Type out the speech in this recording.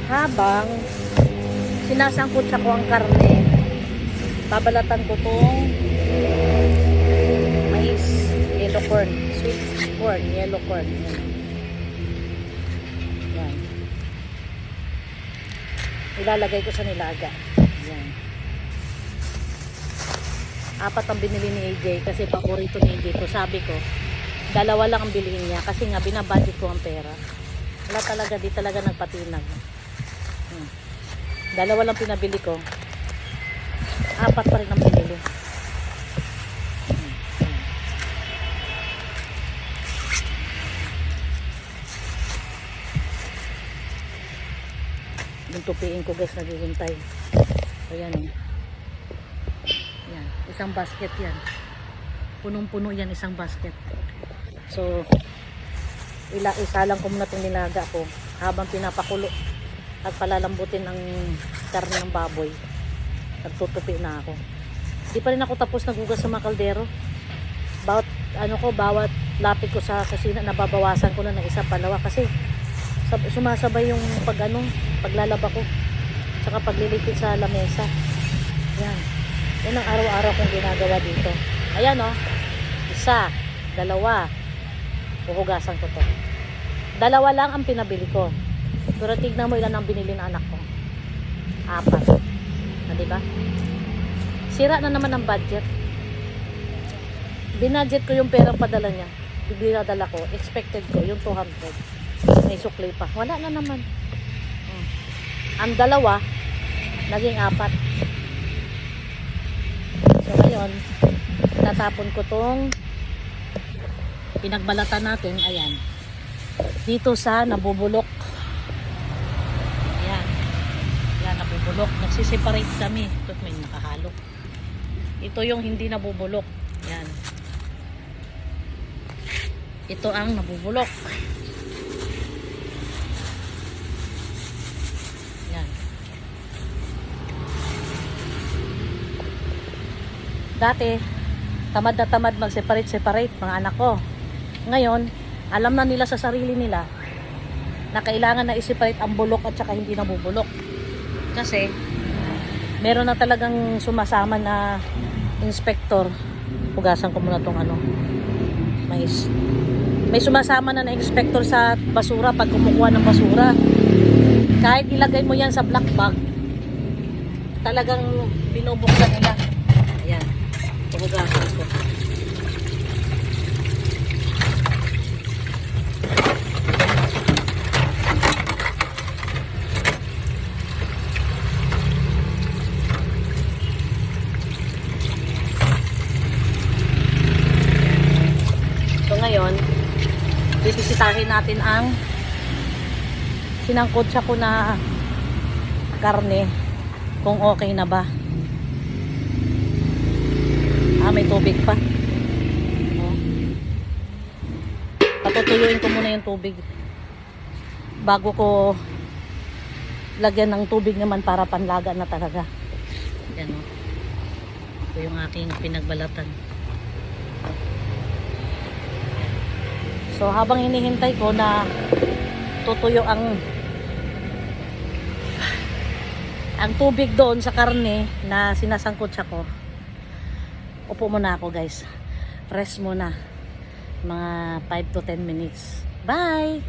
Habang sinasangkot sa ko ang karne, babalatan ko tong mais, yellow corn, sweet corn, yellow corn. Yan. Ilalagay ko sa nilaga. Yan. 4 ang binili ni AJ kasi paborito ni AJ to. Sabi ko, 2 lang ang bilihin niya kasi nga binabudget ko ang pera. Wala talaga, di talaga nagpatinag. 2 lang pinabili ko. 4 pa rin ang binili. Yung tupiin ko guys, naghihintay. Ayan o. Yan. Isang basket yan. Punong-puno yan, isang basket. So, isa lang ko muna itong nilaga ko habang pinapakulo at palalambutin ang karne ng baboy. Nagtutupi na ako. Di pa rin ako tapos nagugas sa mga kaldero. Bawat lapit ko sa kusina, nababawasan ko na ng 1, 2 kasi sumasabay yung paglalaba ko tsaka paglilipid sa lamesa. Yan. Yan ang araw-araw kong ginagawa dito. Ayan o. 1, 2. Huhugasan ko to. 2 lang ang pinabili ko. Pero tignan mo ilan ang binili ng anak ko. 4. Diba? Sira na naman ang budget. Binudget ko yung perang padala niya. Binadala ko. Expected ko yung 200. May sukli pa. Wala na naman. Ang 2 naging 4. So ngayon, tatapon ko tong pinagbalatan natin. Ayan. Dito sa nabubulok. Ayan. Ayan, nabubulok. Nagsiseparate kami. Ito may nakahalo. Ito yung hindi nabubulok. Ayan. Ito ang nabubulok. Ayan. Dati, tamad na tamad mag-separate mga anak ko. Ngayon, alam na nila sa sarili nila na kailangan na i-separate ang bulok at saka hindi nabubulok. Kasi meron na talagang sumasama na inspector. Hugasan ko muna tong mais. May sumasama na inspector sa basura pag kumukuha ng basura. Kahit ilagay mo yan sa black bag, talagang binubuksan nila. Ayan. Hugasan ko. Ngayon, bibisitahin natin ang sinangkotsa ko na karne kung okay na ba. May tubig pa. Patutuyuin ko muna yung tubig bago ko lagyan ng tubig naman para panlaga na talaga. Yan o. Ito yung aking pinagbalatan. So habang hinihintay ko na tutuyo ang tubig doon sa karne na sinasangkot siya ko, upo muna ako guys. Rest muna. Mga 5 to 10 minutes. Bye!